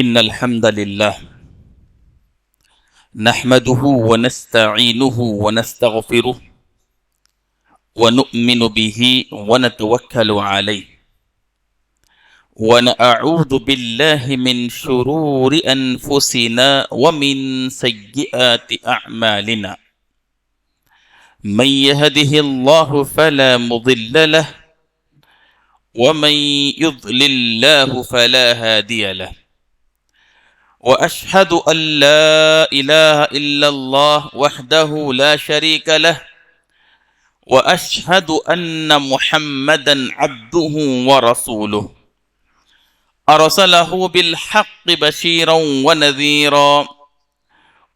إن الحمد لله نحمده ونستعينه ونستغفره ونؤمن به ونتوكل عليه ونعوذ بالله من شرور أنفسنا ومن سيئات أعمالنا من يهده الله فلا مضل له ومن يضلل الله فلا هادي له وأشهد أن لا إله إلا الله وحده لا شريك له وأشهد أن محمدا عبده ورسوله أرسله بالحق بشيرا ونذيرا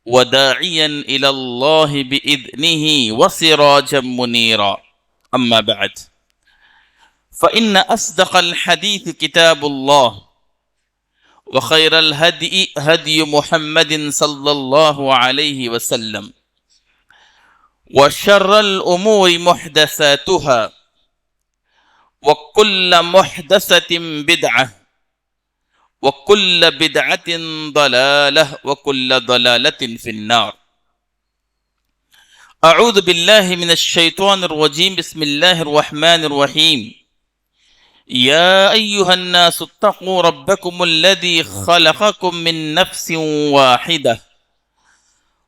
وداعيا إلى الله بإذنه وسراجا منيرا أما بعد فإن أصدق الحديث كتاب الله وخير الهدي هدي محمد صلى الله عليه وسلم وشر الأمور محدثاتها وكل محدثة بدعة وكل بدعة ضلالة وكل ضلالة في النار. أعوذ بالله من الشيطان الرجيم. بسم الله الرحمن الرحيم. يا أيها الناس اتقوا ربكم الذي خلقكم من نفس واحدة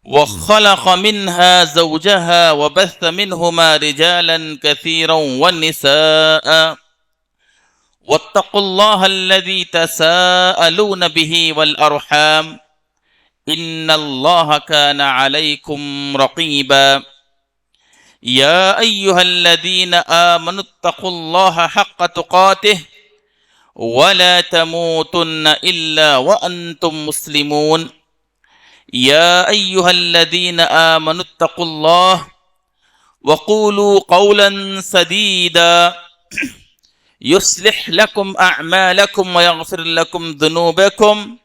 وخلق منها زوجها وبث منهما رجالا كثيرا والنساء واتقوا الله الذي تساءلون به والأرحام إن الله كان عليكم رقيبا. يا أيها الذين آمنوا اتقوا الله حق تقاته ولا تموتن إلا وأنتم مسلمون. يا أيها الذين آمنوا اتقوا الله وقولوا قولا سديدا يصلح لكم أعمالكم ويغفر لكم ذنوبكم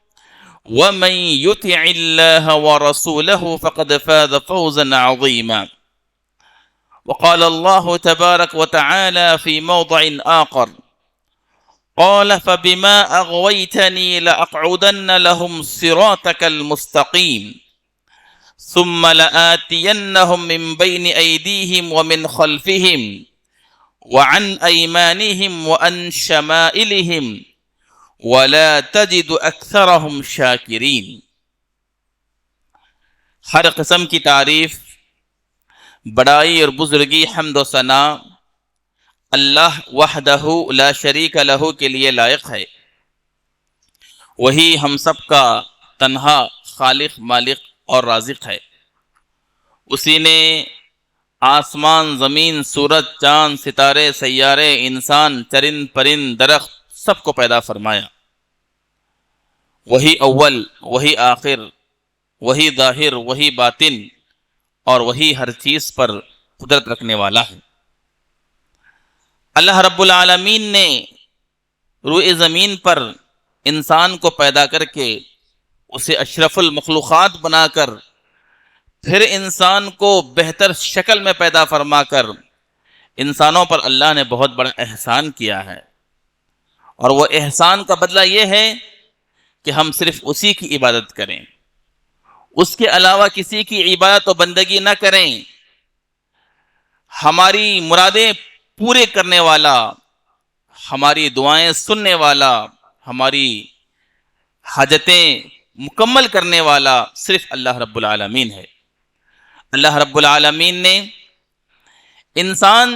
ومن يطع الله ورسوله فقد فاز فوزا عظيما. وقال الله تبارك وتعالى في موضع آخر قال فبما أغويتني لأقعدن لهم صراطك المستقيم ثم لآتينهم من بين أيديهم ومن خلفهم وعن أيمانهم وعن شمائلهم ولا تجد أكثرهم شاكرين. ہر قسم کی تعریف، بڑائی اور بزرگی، حمد و ثنا اللہ وحدہ لا شریک لہ کے لیے لائق ہے. وہی ہم سب کا تنہا خالق، مالک اور رازق ہے. اسی نے آسمان، زمین، سورج، چاند، ستارے، سیارے، انسان، چرند پرند، درخت سب کو پیدا فرمایا. وہی اول، وہی آخر، وہی ظاہر، وہی باطن اور وہی ہر چیز پر قدرت رکھنے والا ہے. اللہ رب العالمین نے روئے زمین پر انسان کو پیدا کر کے اسے اشرف المخلوقات بنا کر پھر انسان کو بہتر شکل میں پیدا فرما کر انسانوں پر اللہ نے بہت بڑا احسان کیا ہے. اور وہ احسان کا بدلہ یہ ہے کہ ہم صرف اسی کی عبادت کریں، اس کے علاوہ کسی کی عبادت و بندگی نہ کریں. ہماری مرادیں پورے کرنے والا، ہماری دعائیں سننے والا، ہماری حاجتیں مکمل کرنے والا صرف اللہ رب العالمین ہے. اللہ رب العالمین نے انسان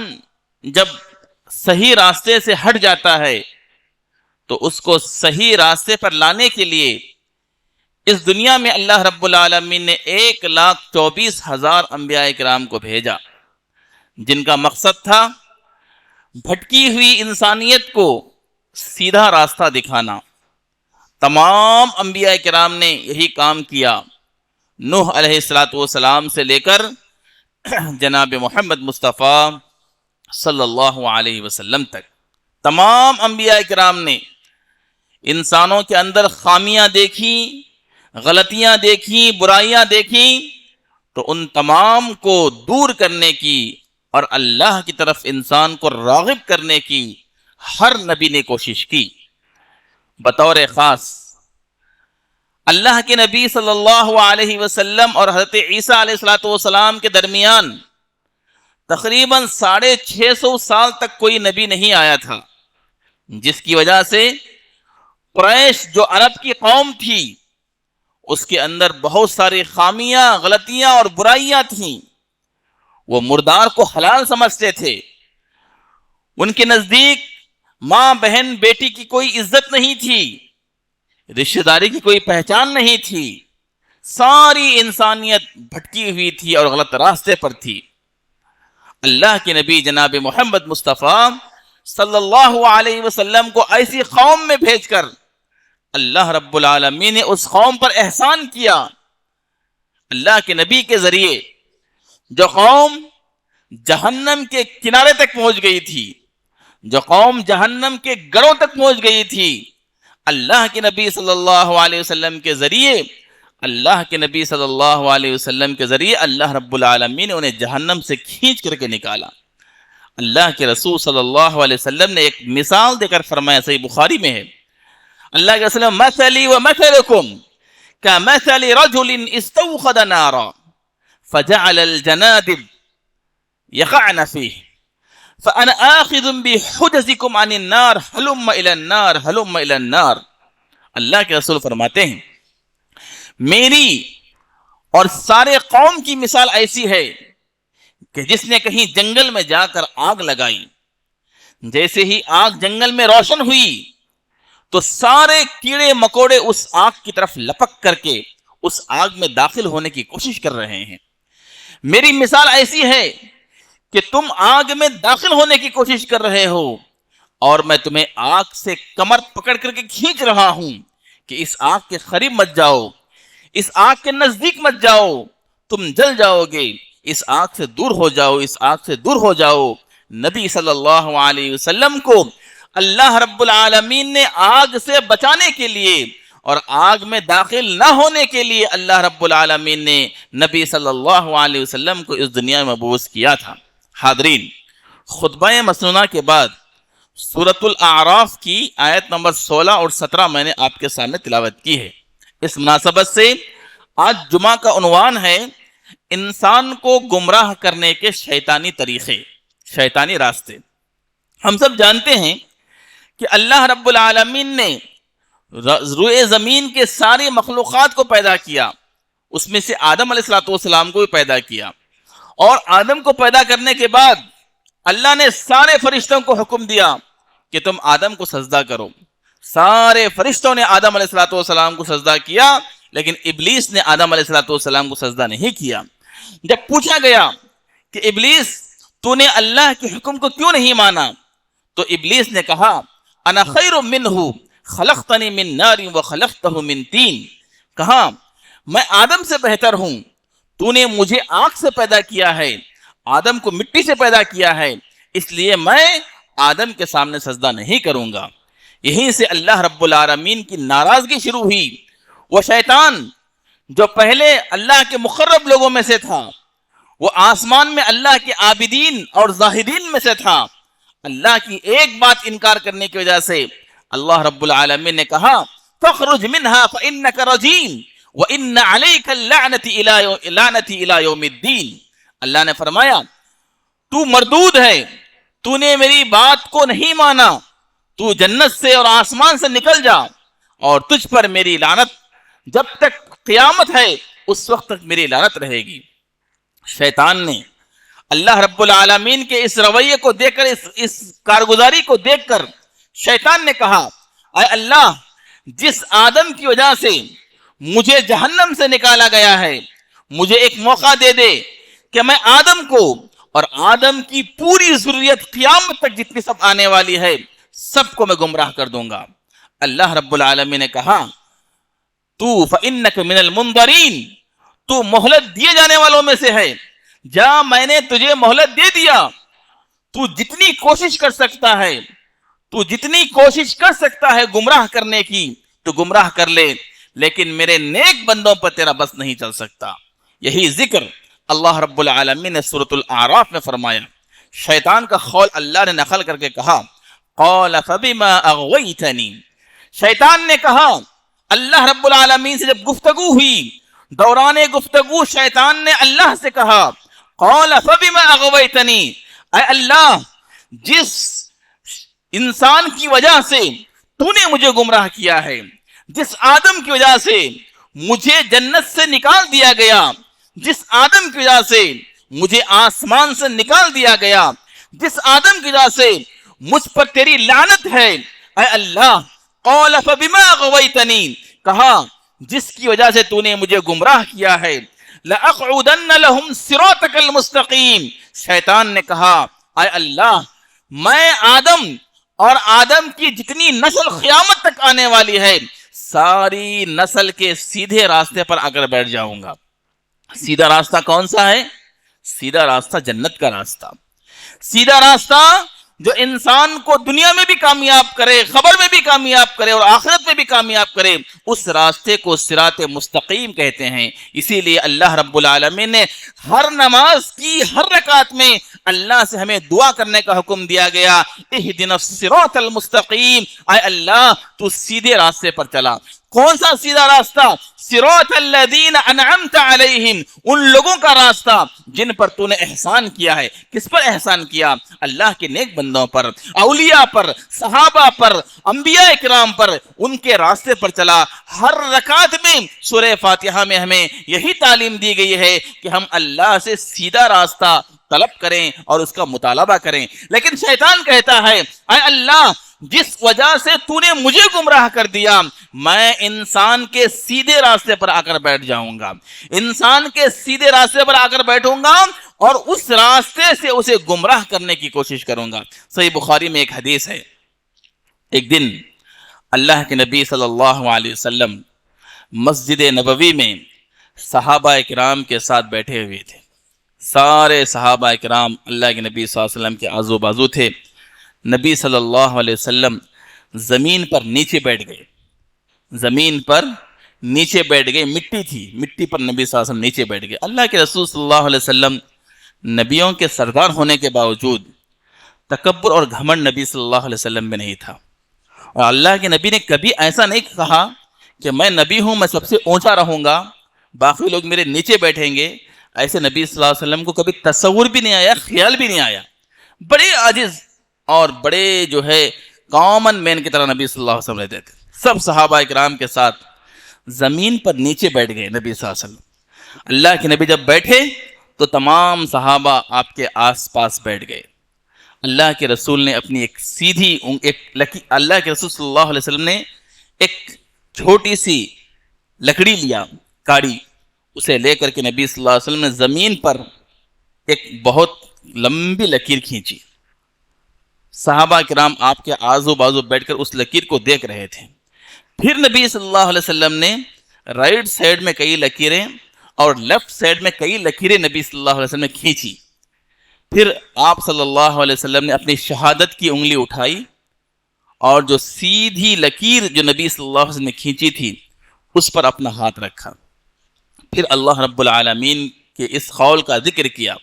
جب صحیح راستے سے ہٹ جاتا ہے تو اس کو صحیح راستے پر لانے کے لیے اس دنیا میں اللہ رب العالمین نے 1,24,000 انبیاء کرام کو بھیجا، جن کا مقصد تھا بھٹکی ہوئی انسانیت کو سیدھا راستہ دکھانا. تمام انبیاء کرام نے یہی کام کیا، نوح علیہ السلام سے لے کر جناب محمد مصطفیٰ صلی اللہ علیہ وسلم تک. تمام انبیاء کرام نے انسانوں کے اندر خامیاں دیکھی، غلطیاں دیکھی، برائیاں دیکھی، تو ان تمام کو دور کرنے کی اور اللہ کی طرف انسان کو راغب کرنے کی ہر نبی نے کوشش کی. بطور خاص اللہ کے نبی صلی اللہ علیہ وسلم اور حضرت عیسیٰ علیہ الصلوۃ والسلام کے درمیان تقریباً 650 سال تک کوئی نبی نہیں آیا تھا، جس کی وجہ سے قریش جو عرب کی قوم تھی اس کے اندر بہت ساری خامیاں، غلطیاں اور برائیاں تھیں۔ وہ مردار کو حلال سمجھتے تھے، ان کے نزدیک ماں بہن بیٹی کی کوئی عزت نہیں تھی، رشتہ داری کی کوئی پہچان نہیں تھی، ساری انسانیت بھٹکی ہوئی تھی اور غلط راستے پر تھی۔ اللہ کے نبی جناب محمد مصطفیٰ صلی اللہ علیہ وسلم کو ایسی قوم میں بھیج کر اللہ رب العالمین نے اس قوم پر احسان کیا۔ اللہ کے نبی کے ذریعے جو قوم جہنم کے کنارے تک پہنچ گئی تھی، جو قوم جہنم کے گڑوں تک پہنچ گئی تھی، اللہ کے نبی صلی اللہ علیہ وسلم کے ذریعے اللہ رب العالمین نے انہیں جہنم سے کھینچ کر کے نکالا۔ اللہ کے رسول صلی اللہ علیہ وسلم نے ایک مثال دے کر فرمایا، صحیح بخاری میں ہے، اللہ کے رسول مثلی و مثلکم کمثل رجل استوقد نارا فجعل الجنادب يقعن فيه فأنا آخذ بحجزكم عن النار هلم إلى النار هلم إلى النار۔ اللہ کے رسول فرماتے ہیں میری اور سارے قوم کی مثال ایسی ہے کہ جس نے کہیں جنگل میں جا کر آگ لگائی، جیسے ہی آگ جنگل میں روشن ہوئی تو سارے کیڑے مکوڑے اس آگ کی طرف لپک کر کے اس آگ میں داخل ہونے کی کوشش کر رہے ہیں۔ میری مثال ایسی ہے کہ تم آگ میں داخل ہونے کی کوشش کر رہے ہو اور میں تمہیں آگ سے کمر پکڑ کر کے کھینچ رہا ہوں کہ اس آگ کے قریب مت جاؤ، اس آگ کے نزدیک مت جاؤ، تم جل جاؤ گے، اس آگ سے دور ہو جاؤ، اس آگ سے دور ہو جاؤ۔ نبی صلی اللہ علیہ وسلم کو اللہ رب العالمین نے آگ سے بچانے کے لیے اور آگ میں داخل نہ ہونے کے لیے اللہ رب العالمین نے نبی صلی اللہ علیہ وسلم کو اس دنیا میں مبعوث کیا تھا۔ حاضرین، خطبہ مسنونہ کے بعد سورۃ الاعراف کی آیت نمبر 16 اور 17 میں نے آپ کے سامنے تلاوت کی ہے۔ اس مناسبت سے آج جمعہ کا عنوان ہے انسان کو گمراہ کرنے کے شیطانی طریقے، شیطانی راستے۔ ہم سب جانتے ہیں کہ اللہ رب العالمین نے روئے زمین کے ساری مخلوقات کو پیدا کیا، اس میں سے آدم علیہ السلام کو بھی پیدا کیا، اور آدم کو پیدا کرنے کے بعد اللہ نے سارے فرشتوں کو حکم دیا کہ تم آدم کو سجدہ کرو۔ سارے فرشتوں نے آدم علیہ السلام کو سجدہ کیا، لیکن ابلیس نے آدم علیہ السلام کو سجدہ نہیں کیا۔ جب پوچھا گیا کہ ابلیس تو نے اللہ کے حکم کو کیوں نہیں مانا، تو ابلیس نے کہا انا خیر منہ خلقتنی من نار وخلقتہ من طین، کہا میں آدم سے بہتر ہوں، تو نے مجھے آگ سے پیدا کیا ہے، آدم کو مٹی سے پیدا کیا ہے، اس لیے میں آدم کے سامنے سجدہ نہیں کروں گا۔ یہیں سے اللہ رب العالمین کی ناراضگی شروع ہوئی۔ وہ شیطان جو پہلے اللہ کے مقرب لوگوں میں سے تھا، وہ آسمان میں اللہ کے عابدین اور زاہدین میں سے تھا، اللہ کی ایک بات انکار کرنے کی وجہ سے اللہ رب العالمین نے کہا فَاخْرُجْ مِنْهَا فَإِنَّكَ رَجِيمٌ وَإِنَّ عَلَيْكَ اللَّعْنَةَ إِلَىٰ يَوْمِ الدِّينِ۔ اللہ نے فرمایا تو مردود ہے، تو نے میری بات کو نہیں مانا، تو جنت سے اور آسمان سے نکل جا، اور تجھ پر میری لعنت جب تک قیامت ہے اس وقت تک میری لعنت رہے گی۔ شیطان نے اللہ رب العالمین کے اس رویے کو دیکھ کر، اس کارگزاری کو دیکھ کر شیطان نے کہا اے اللہ، جس آدم کی وجہ سے مجھے جہنم سے نکالا گیا ہے، مجھے ایک موقع دے دے کہ میں آدم کو اور آدم کی پوری ذریت قیامت تک جتنی سب آنے والی ہے سب کو میں گمراہ کر دوں گا۔ اللہ رب العالمین نے کہا تو فَإِنَّكَ مِنَ الْمُنظَرِينَ، تو مہلت دیے جانے والوں میں سے ہے، جا میں نے تجھے مہلت دے دیا، تو جتنی کوشش کر سکتا ہے، تو جتنی کوشش کر سکتا ہے گمراہ کرنے کی تو گمراہ کر لے، لیکن میرے نیک بندوں پر تیرا بس نہیں چل سکتا۔ یہی ذکر اللہ رب العالمین نے سورۃ الاعراف میں فرمایا۔ شیطان کا قول اللہ نے نقل کر کے کہا قال فبما اغویتنی، شیطان نے کہا اللہ رب العالمین سے جب گفتگو ہوئی، دوران گفتگو شیطان نے اللہ سے کہا قال فبما اغویتنی، اے اللہ جس انسان کی وجہ سے تو نے مجھے گمراہ کیا ہے، جس آدم کی وجہ سے مجھے جنت سے نکال دیا گیا، جس آدم کی وجہ سے مجھے آسمان سے نکال دیا گیا، جس آدم کی وجہ سے مجھ پر تیری لعنت ہے، اے اللہ قال فبما اغویتنی، کہا جس کی وجہ سے تو نے مجھے گمراہ کیا ہے، لأقعدن لهم صراطك المستقیم، شیطان نے کہا اے اللہ میں آدم اور آدم کی جتنی نسل قیامت تک آنے والی ہے ساری نسل کے سیدھے راستے پر آ کر بیٹھ جاؤں گا۔ سیدھا راستہ کون سا ہے؟ سیدھا راستہ جنت کا راستہ، سیدھا راستہ جو انسان کو دنیا میں بھی کامیاب کرے، خبر میں بھی کامیاب کرے اور آخرت میں بھی کامیاب کرے، اس راستے کو صراط مستقیم کہتے ہیں۔ اسی لیے اللہ رب العالمین نے ہر نماز کی ہر رکعت میں اللہ سے ہمیں دعا کرنے کا حکم دیا گیا، اہدنا الصراط المستقیم، اے اللہ تو سیدھے راستے پر چلا۔ کون سا سیدھا راستہ؟ صراط الذین انعمت علیہم، ان لوگوں کا راستہ جن پر تو نے احسان کیا ہے۔ کس پر احسان کیا؟ اللہ کے نیک بندوں پر، اولیاء پر، صحابہ پر، انبیاء اکرام پر، ان کے راستے پر چلا۔ ہر رکعت میں سورہ فاتحہ میں ہمیں یہی تعلیم دی گئی ہے کہ ہم اللہ سے سیدھا راستہ طلب کریں اور اس کا مطالبہ کریں۔ لیکن شیطان کہتا ہے اے اللہ جس وجہ سے تو نے مجھے گمراہ کر دیا، میں انسان کے سیدھے راستے پر آ کر بیٹھ جاؤں گا، انسان کے سیدھے راستے پر آ کر بیٹھوں گا اور اس راستے سے اسے گمراہ کرنے کی کوشش کروں گا۔ صحیح بخاری میں ایک حدیث ہے، ایک دن اللہ کے نبی صلی اللہ علیہ وسلم مسجد نبوی میں صحابہ کرام کے ساتھ بیٹھے ہوئے تھے۔ سارے صحابہ کرام اللہ کے نبی صلی اللہ علیہ وسلم کے آزو بازو تھے۔ نبی صلی اللہ علیہ وسلم زمین پر نیچے بیٹھ گئے، زمین پر نیچے بیٹھ گئے، مٹی تھی، مٹی پر نبی صلی اللہ علیہ وسلم نیچے بیٹھ گئے۔ اللہ کے رسول صلی اللہ علیہ وسلم نبیوں کے سردار ہونے کے باوجود تکبر اور گھمنڈ نبی صلی اللہ علیہ وسلم میں نہیں تھا، اور اللہ کے نبی نے کبھی ایسا نہیں کہا کہ میں نبی ہوں، میں سب سے اونچا رہوں گا، باقی لوگ میرے نیچے بیٹھیں گے۔ ایسے نبی صلی اللہ علیہ وسلم کو کبھی تصور بھی نہیں آیا، خیال بھی نہیں آیا۔ بڑے عاجز اور بڑے جو ہے کامن مین کی طرح نبی صلی اللہ علیہ وسلم رہتے تھے۔ سب صحابہ اکرام کے ساتھ زمین پر نیچے بیٹھ گئے نبی صلی اللہ علیہ وسلم۔ اللہ کے نبی جب بیٹھے تو تمام صحابہ آپ کے آس پاس بیٹھ گئے۔ اللہ کے رسول نے اپنی ایک سیدھی اللہ کے رسول صلی اللہ علیہ وسلم نے ایک چھوٹی سی لکڑی لیا، کاڑی، اسے لے کر کے نبی صلی اللہ علیہ وسلم نے زمین پر ایک بہت لمبی لکیر کھینچی۔ صحابہ کرام آپ کے آزو بازو بیٹھ کر اس لکیر کو دیکھ رہے تھے۔ پھر نبی صلی اللہ علیہ وسلم نے رائٹ سائڈ میں کئی لکیریں اور لیفٹ سائڈ میں کئی لکیریں نبی صلی اللہ علیہ وسلم نے کھینچی۔ پھر آپ صلی اللہ علیہ وسلم نے اپنی شہادت کی انگلی اٹھائی اور جو سیدھی لکیر جو نبی صلی اللہ علیہ وسلم نے کھینچی تھی اس پر اپنا ہاتھ رکھا۔ پھر اللہ رب العالمین کے اس قول کا ذکر کیا،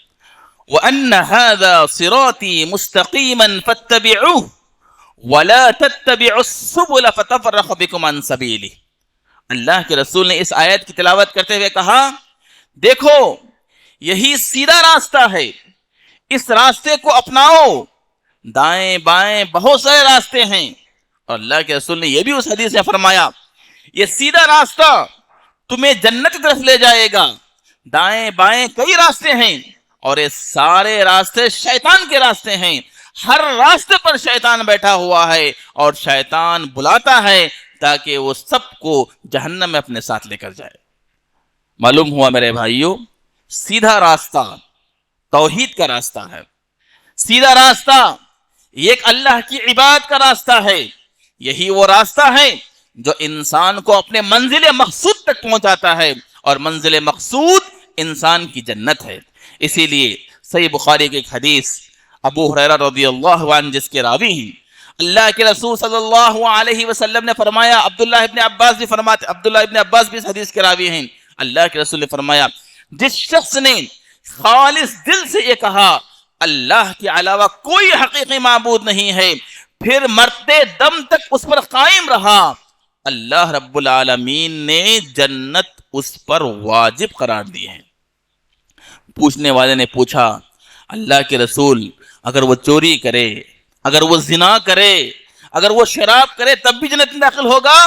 وَأَنَّ هَذَا صِرَاطِي مُسْتَقِيمًا فَاتَّبِعُوهُ وَلَا تَتَّبِعُوا السُّبُلَ فَتَفَرَّقَ بِكُمْ عَنْ سَبِيلِهِ۔ اللہ کے رسول نے اس آیت کی تلاوت کرتے ہوئے کہا، دیکھو یہی سیدھا راستہ ہے، اس راستے کو اپناؤ، دائیں بائیں بہت سارے راستے ہیں۔ اور اللہ کے رسول نے یہ بھی اس حدیث میں فرمایا، یہ سیدھا راستہ تمہیں جنت کی طرف لے جائے گا، دائیں بائیں کئی راستے ہیں اور یہ سارے راستے شیطان کے راستے ہیں۔ ہر راستے پر شیطان بیٹھا ہوا ہے اور شیطان بلاتا ہے تاکہ وہ سب کو جہنم میں اپنے ساتھ لے کر جائے۔ معلوم ہوا میرے بھائیوں، سیدھا راستہ توحید کا راستہ ہے، سیدھا راستہ یہ ایک اللہ کی عبادت کا راستہ ہے، یہی وہ راستہ ہے جو انسان کو اپنے منزل مقصود تک پہنچاتا ہے، اور منزل مقصود انسان کی جنت ہے۔ اسی لیے صحیح بخاری کی ایک حدیث ابو ہریرہ رضی اللہ عنہ جس کے راوی ہیں، اللہ کے رسول صلی اللہ علیہ وسلم نے فرمایا، عبداللہ ابن عباس بھی اس حدیث کے راوی ہیں، اللہ کے رسول نے فرمایا، جس شخص نے خالص دل سے یہ کہا اللہ کے علاوہ کوئی حقیقی معبود نہیں ہے، پھر مرتے دم تک اس پر قائم رہا اللہ رب العالمین نے جنت اس پر واجب قرار دی ہے۔ پوچھنے والے نے پوچھا اللہ کے رسول اگر وہ چوری کرے، اگر وہ زنا کرے، اگر وہ شراب کرے تب بھی جنت میں داخل ہوگا؟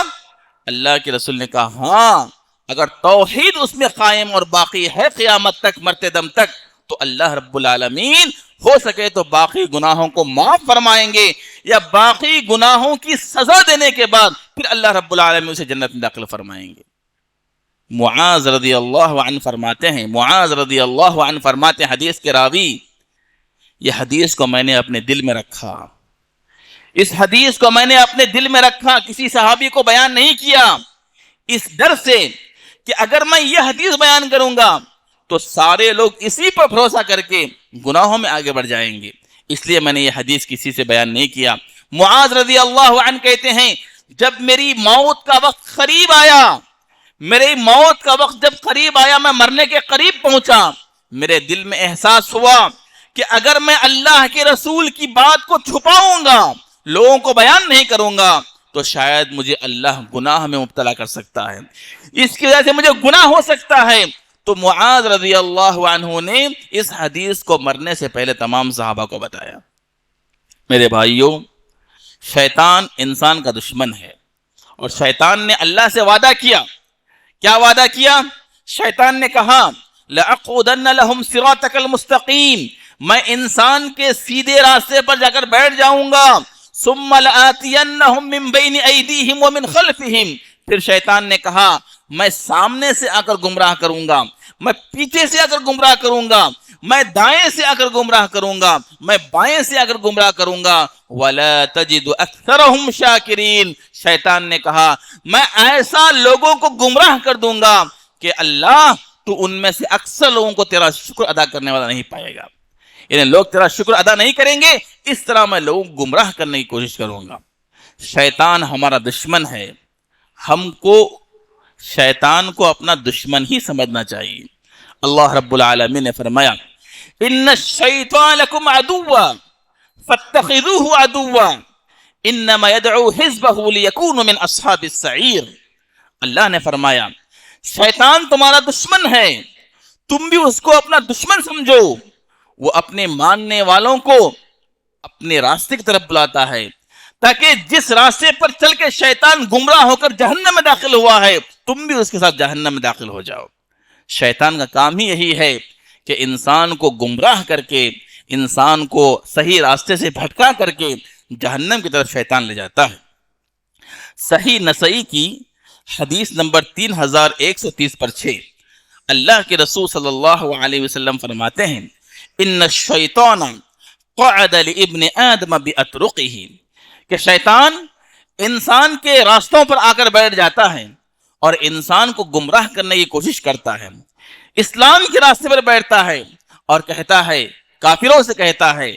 اللہ کے رسول نے کہا ہاں، اگر توحید اس میں قائم اور باقی ہے قیامت تک، مرتے دم تک، تو اللہ رب العالمین ہو سکے تو باقی گناہوں کو معاف فرمائیں گے، یا باقی گناہوں کی سزا دینے کے بعد پھر اللہ رب العالمین اسے جنت میں داخل فرمائیں گے۔ معاذ رضی اللہ عنہ فرماتے ہیں، معاذ رضی اللہ عنہ فرماتے ہیں، حدیث کے راوی، یہ حدیث کو میں نے اپنے دل میں رکھا، اس حدیث کو میں نے اپنے دل میں رکھا، کسی صحابی کو بیان نہیں کیا، اس ڈر سے کہ اگر میں یہ حدیث بیان کروں گا تو سارے لوگ اسی پر بھروسہ کر کے گناہوں میں آگے بڑھ جائیں گے، اس لیے میں نے یہ حدیث کسی سے بیان نہیں کیا۔ معاذ رضی اللہ عنہ کہتے ہیں جب میری موت کا وقت قریب آیا، میری موت کا وقت جب قریب آیا، میں مرنے کے قریب پہنچا، میرے دل میں احساس ہوا کہ اگر میں اللہ کے رسول کی بات کو چھپاؤں گا، لوگوں کو بیان نہیں کروں گا، تو شاید مجھے اللہ گناہ میں مبتلا کر سکتا ہے، اس کی وجہ سے مجھے گناہ ہو سکتا ہے۔ تو معاذ رضی اللہ عنہ نے اس حدیث کو مرنے سے پہلے تمام صحابہ کو بتایا۔ میرے بھائیوں، شیطان انسان کا دشمن ہے، اور شیطان نے اللہ سے وعدہ کیا۔ کیا وعدہ کیا؟ شیطان نے کہا لَأَقْعُدَنَّ لَهُمْ صِرَاطَكَ الْمُسْتَقِيمِ، میں انسان کے سیدھے راستے پر جا کر بیٹھ جاؤں گا، ثُمَّ لَآتِيَنَّهُمْ مِنْ بَيْنِ أَيْدِيهِمْ وَمِنْ خَلْفِهِمْ، پھر شیطان نے کہا میں سامنے سے آ کر گمراہ کروں گا، میں پیچھے سے آ کر گمراہ کروں گا، میں دائیں سے آ کر گمراہ کروں گا، میں بائیں سے آ کر گمراہ کروں گا، وَلَا تَجِدُ أَكْثَرَهُمْ شَاكِرِينَ، شیطان نے کہا میں ایسا لوگوں کو گمراہ کر دوں گا کہ اللہ تو ان میں سے اکثر لوگوں کو تیرا شکر ادا کرنے والا نہیں پائے گا، یعنی لوگ تیرا شکر ادا نہیں کریں گے، اس طرح میں لوگوں کو گمراہ کرنے کی کوشش کروں گا۔ شیطان ہمارا دشمن ہے، ہم کو شیطان کو اپنا دشمن ہی سمجھنا چاہیے۔ اللہ رب العالمین نے فرمایا ان الشیطان لکم عدوا فاتخذوه عدوا انما يدعو حزبه ليكونوا من اصحاب السعیر، اللہ نے فرمایا شیطان تمہارا دشمن ہے، تم بھی اس کو اپنا دشمن سمجھو، وہ اپنے ماننے والوں کو اپنے راستے کی طرف بلاتا ہے، تاکہ جس راستے پر چل کے شیطان گمراہ ہو کر جہنم میں داخل ہوا ہے تم بھی اس کے ساتھ جہنم میں داخل ہو جاؤ۔ شیطان کا کام ہی یہی ہے کہ انسان کو گمراہ کر کے، انسان کو صحیح راستے سے بھٹکا کر کے جہنم کی طرف شیطان لے جاتا ہے۔ صحیح نسائی کی حدیث نمبر 3130/6 اللہ کے رسول صلی اللہ علیہ وسلم فرماتے ہیں ان الشیطان قعد لابن آدم بأطرقه، کہ شیطان انسان کے راستوں پر آ کر بیٹھ جاتا ہے اور انسان کو گمراہ کرنے کی کوشش کرتا ہے، اسلام کے راستے پر بیٹھتا ہے اور کہتا ہے، کافروں سے کہتا ہے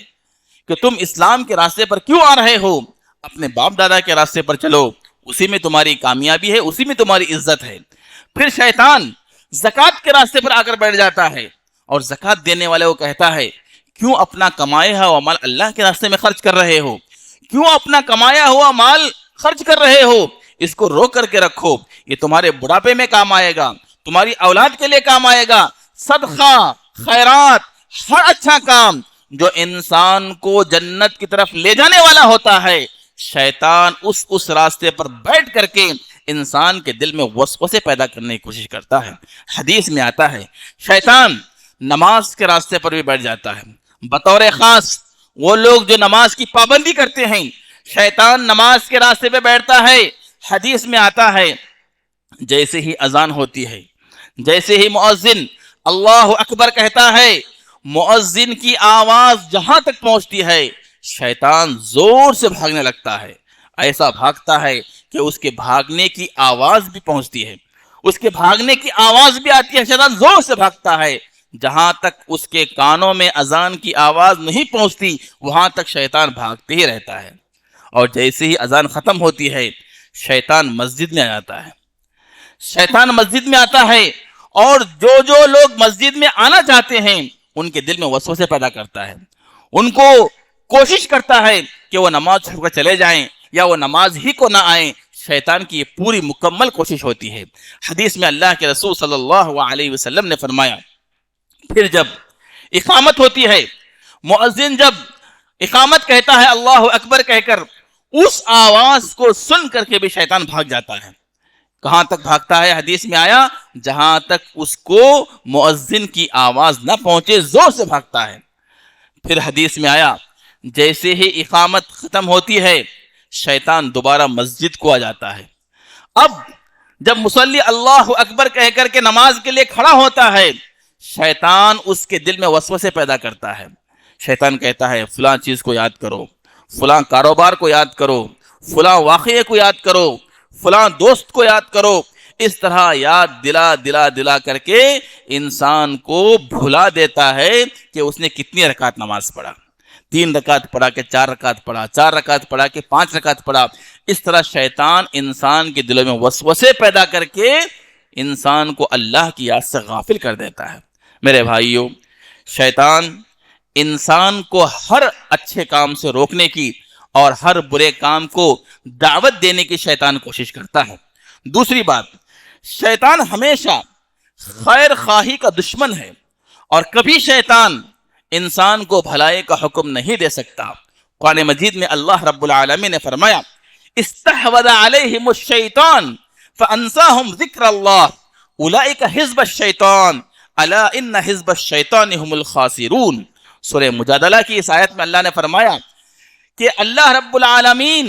کہ تم اسلام کے راستے پر کیوں آ رہے ہو، اپنے باپ دادا کے راستے پر چلو، اسی میں تمہاری کامیابی ہے، اسی میں تمہاری عزت ہے۔ پھر شیطان زکوٰۃ کے راستے پر آ کر بیٹھ جاتا ہے اور زکوٰۃ دینے والے کو کہتا ہے کیوں اپنا کمایا ہوا مال اللہ کے راستے میں خرچ کر رہے ہو، کیوں اپنا کمایا ہوا مال خرچ کر رہے ہو، اس کو روک کر کے رکھو، یہ تمہارے بڑھاپے میں کام آئے گا، تمہاری اولاد کے لیے کام آئے گا۔ صدقہ، خیرات، ہر اچھا کام جو انسان کو جنت کی طرف لے جانے والا ہوتا ہے، شیطان اس راستے پر بیٹھ کر کے انسان کے دل میں وسوسے پیدا کرنے کی کوشش کرتا ہے۔ حدیث میں آتا ہے شیطان نماز کے راستے پر بھی بیٹھ جاتا ہے، بطور خاص وہ لوگ جو نماز کی پابندی کرتے ہیں، شیطان نماز کے راستے پہ بیٹھتا ہے۔ حدیث میں آتا ہے جیسے ہی اذان ہوتی ہے، جیسے ہی مؤذن اللہ اکبر کہتا ہے، مؤذن کی آواز جہاں تک پہنچتی ہے شیطان زور سے بھاگنے لگتا ہے، ایسا بھاگتا ہے کہ اس کے بھاگنے کی آواز بھی پہنچتی ہے، اس کے بھاگنے کی آواز بھی آتی ہے، شیطان زور سے بھاگتا ہے، جہاں تک اس کے کانوں میں اذان کی آواز نہیں پہنچتی وہاں تک شیطان بھاگتے ہی رہتا ہے، اور جیسے ہی اذان ختم ہوتی ہے شیطان مسجد میں آ جاتا ہے، شیطان مسجد میں آتا ہے اور جو لوگ مسجد میں آنا چاہتے ہیں ان کے دل میں وسوسے پیدا کرتا ہے، ان کو کوشش کرتا ہے کہ وہ نماز چھوڑ کر چلے جائیں یا وہ نماز ہی کو نہ آئیں۔ شیطان کی یہ پوری مکمل کوشش ہوتی ہے۔ حدیث میں اللہ کے رسول صلی اللہ علیہ وسلم نے فرمایا، پھر جب اقامت ہوتی ہے، مؤذن جب اقامت کہتا ہے اللہ اکبر کہہ کر، اس آواز کو سن کر کے بھی شیطان بھاگ جاتا ہے۔ کہاں تک بھاگتا ہے؟ حدیث میں آیا جہاں تک اس کو مؤذن کی آواز نہ پہنچے زور سے بھاگتا ہے۔ پھر حدیث میں آیا جیسے ہی اقامت ختم ہوتی ہے شیطان دوبارہ مسجد کو آ جاتا ہے۔ اب جب مصلی اللہ اکبر کہہ کر کے نماز کے لیے کھڑا ہوتا ہے، شیطان اس کے دل میں وسوسے پیدا کرتا ہے۔ شیطان کہتا ہے فلاں چیز کو یاد کرو، فلاں کاروبار کو یاد کرو، فلاں واقعے کو یاد کرو، فلاں دوست کو یاد کرو۔ اس طرح یاد دلا کر کے انسان کو بھلا دیتا ہے کہ اس نے کتنی رکعت نماز پڑھا، 3 رکعت پڑھا کہ 4 رکعت پڑھا، 4 رکعت پڑھا کہ 5 رکعت پڑھا۔ اس طرح شیطان انسان کے دلوں میں وسوسے پیدا کر کے انسان کو اللہ کی یاد سے غافل کر دیتا ہے۔ میرے بھائیوں، شیطان انسان کو ہر اچھے کام سے روکنے کی اور ہر برے کام کو دعوت دینے کی شیطان کوشش کرتا ہے۔ دوسری بات، شیطان ہمیشہ خیر خواہی کا دشمن ہے اور کبھی شیطان انسان کو بھلائی کا حکم نہیں دے سکتا۔ قرآن مجید میں اللہ رب العالمین نے فرمایا استحوذ علیہم الشیطان فانساہم ذکر اللہ اولئک حزب الشیطان الا ان حزب الشیطان هم الخاسرون۔ سورہ مجادلہ کی اس آیت میں اللہ نے فرمایا کہ اللہ رب العالمین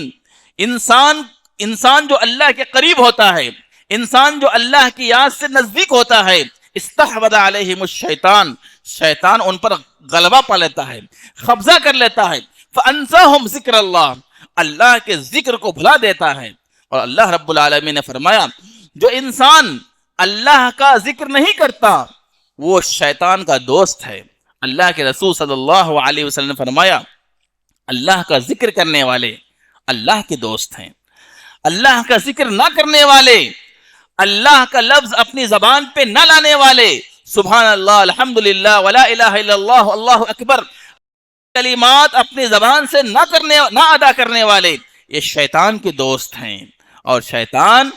انسان جو اللہ کے قریب ہوتا ہے، انسان جو اللہ کی یاد سے نزدیک ہوتا ہے، استحوذ علیہم الشیطان، شیطان ان پر غلبہ پا لیتا ہے، قبضہ کر لیتا ہے، فانساہم ذکر اللہ، اللہ کے ذکر کو بھلا دیتا ہے۔ اور اللہ رب العالمین نے فرمایا جو انسان اللہ کا ذکر نہیں کرتا وہ شیطان کا دوست ہے۔ اللہ کے رسول صلی اللہ علیہ وسلم نے فرمایا اللہ کا ذکر کرنے والے اللہ کے دوست ہیں، اللہ کا ذکر نہ کرنے والے، اللہ کا لفظ اپنی زبان پہ نہ لانے والے، سبحان اللہ، الحمدللہ، ولا الہ الا اللہ، اللہ اکبر، کلمات اپنی زبان سے نہ ادا کرنے والے، یہ شیطان کے دوست ہیں۔ اور شیطان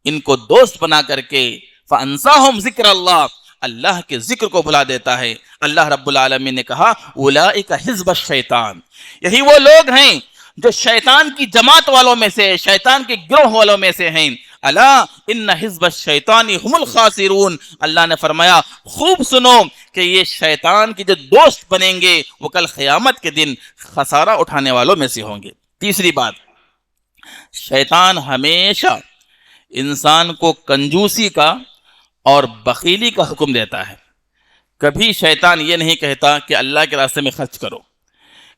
ان کو دوست بنا کر کے فانساہم ذکر اللہ، اللہ کے ذکر کو بھلا دیتا ہے۔ اللہ رب العالمین نے کہا اولئک حزب الشیطان، یہی وہ لوگ ہیں جو شیطان کی جماعت والوں میں سے، شیطان کے گروہ والوں میں سے ہیں۔ الا ان حزب الشیطان هم الخاسرون، اللہ نے فرمایا خوب سنو کہ یہ شیطان کی جو دوست بنیں گے وہ کل قیامت کے دن خسارہ اٹھانے والوں میں سے ہوں گے۔ تیسری بات، شیطان ہمیشہ انسان کو کنجوسی کا اور بخیلی کا حکم دیتا ہے۔ کبھی شیطان یہ نہیں کہتا کہ اللہ کے راستے میں خرچ کرو،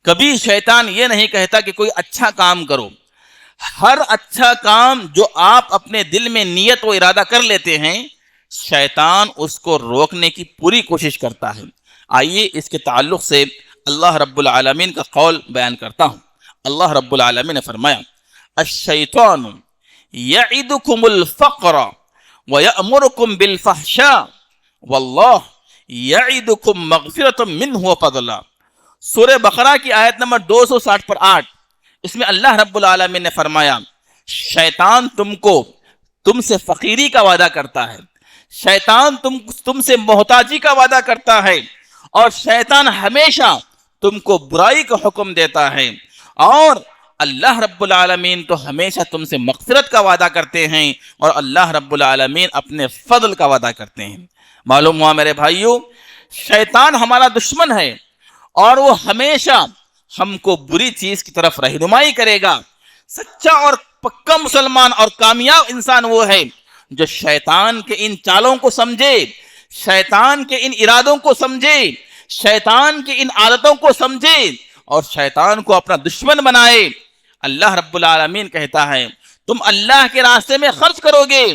کبھی شیطان یہ نہیں کہتا کہ کوئی اچھا کام کرو۔ ہر اچھا کام جو آپ اپنے دل میں نیت و ارادہ کر لیتے ہیں شیطان اس کو روکنے کی پوری کوشش کرتا ہے۔ آئیے اس کے تعلق سے اللہ رب العالمین کا قول بیان کرتا ہوں۔ اللہ رب العالمین نے فرمایا الشیطان یعدکم الفقر وَيَأْمُرُكُمْ بِالْفَحْشَاءِ وَاللَّهُ يَعِدُكُمْ مَغْفِرَةً مِّنْهُ وَفَضْلًا۔ سورہ بقرہ کی آیت نمبر 260 پر 8، اس میں اللہ رب العالمین نے فرمایا شیطان تم سے فقیری کا وعدہ کرتا ہے، شیطان تم سے محتاجی کا وعدہ کرتا ہے، اور شیطان ہمیشہ تم کو برائی کا حکم دیتا ہے، اور اللہ رب العالمین تو ہمیشہ تم سے مغفرت کا وعدہ کرتے ہیں، اور اللہ رب العالمین اپنے فضل کا وعدہ کرتے ہیں۔ معلوم ہوا میرے بھائیوں، شیطان ہمارا دشمن ہے اور وہ ہمیشہ ہم کو بری چیز کی طرف رہنمائی کرے گا۔ سچا اور پکا مسلمان اور کامیاب انسان وہ ہے جو شیطان کے ان چالوں کو سمجھے، شیطان کے ان ارادوں کو سمجھے، شیطان کی ان عادتوں کو سمجھے اور شیطان کو اپنا دشمن بنائے۔ اللہ رب العالمین کہتا ہے تم اللہ کے راستے میں خرچ کرو گے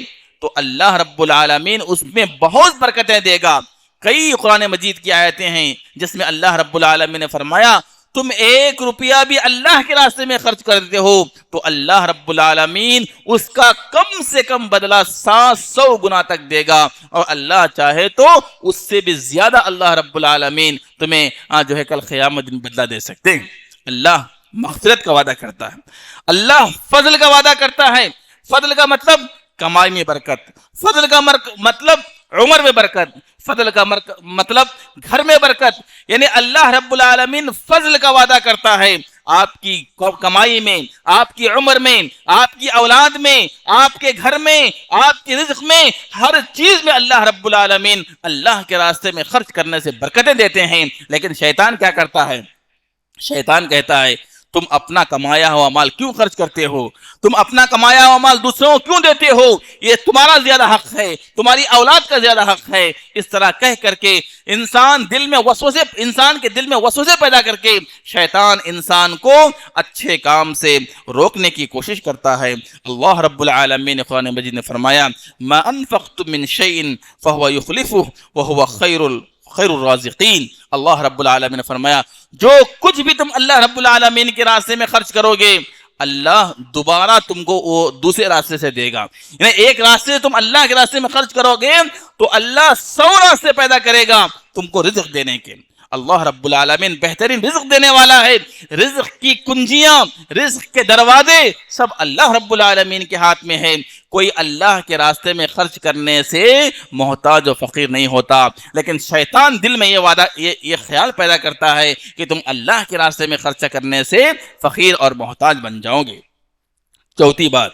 تو اللہ رب العالمین اس میں بہت برکتیں دے گا۔ کئی قرآن مجید کی آیتیں ہیں جس میں اللہ رب العالمین نے فرمایا تم 1 روپیہ بھی اللہ کے راستے میں خرچ کرتے ہو تو اللہ رب العالمین اس کا کم سے کم بدلہ 700 گنا تک دے گا، اور اللہ چاہے تو اس سے بھی زیادہ اللہ رب العالمین تمہیں جو ہے کل قیامت دن بدلہ دے سکتے ہیں۔ اللہ مغفرت کا وعدہ کرتا ہے، اللہ فضل کا وعدہ کرتا ہے، فضل کا مطلب کمائی میں برکت، فضل کا مطلب عمر میں برکت، فضل کا مطلب گھر میں برکت. یعنی اللہ رب العالمین فضل کا وعدہ کرتا ہے آپ کی کمائی میں، آپ کی عمر میں، آپ کی اولاد میں، آپ کے گھر میں، آپ کی رزق میں، ہر چیز میں اللہ رب العالمین اللہ کے راستے میں خرچ کرنے سے برکتیں دیتے ہیں. لیکن شیطان کیا کرتا ہے؟ شیطان کہتا ہے تم اپنا کمایا ہوا مال کیوں خرچ کرتے ہو؟ تم اپنا کمایا ہوا مال دوسروں کو کیوں دیتے ہو؟ یہ تمہارا زیادہ حق ہے، تمہاری اولاد کا زیادہ حق ہے. اس طرح کہہ کر کے انسان کے دل میں وسوسے پیدا کر کے شیطان انسان کو اچھے کام سے روکنے کی کوشش کرتا ہے. اللہ رب العالمین نے قرآن مجید میں فرمایا ما انفقتم من شیء فهو يخلفه وهو خیر الرازقین. اللہ رب العالمین نے فرمایا جو کچھ بھی تم اللہ رب العالمین کے راستے میں خرچ کرو گے اللہ دوبارہ تم کو وہ دوسرے راستے سے دے گا. یعنی ایک راستے سے تم اللہ کے راستے میں خرچ کرو گے تو اللہ 100 راستے پیدا کرے گا تم کو رزق دینے کے. اللہ رب العالمین بہترین رزق دینے والا ہے. رزق کی کنجیاں، رزق کے دروازے سب اللہ رب العالمین کے ہاتھ میں ہے. کوئی اللہ کے راستے میں خرچ کرنے سے محتاج و فقیر نہیں ہوتا. لیکن شیطان دل میں یہ خیال پیدا کرتا ہے کہ تم اللہ کے راستے میں خرچہ کرنے سے فقیر اور محتاج بن جاؤ گے. چوتھی بات،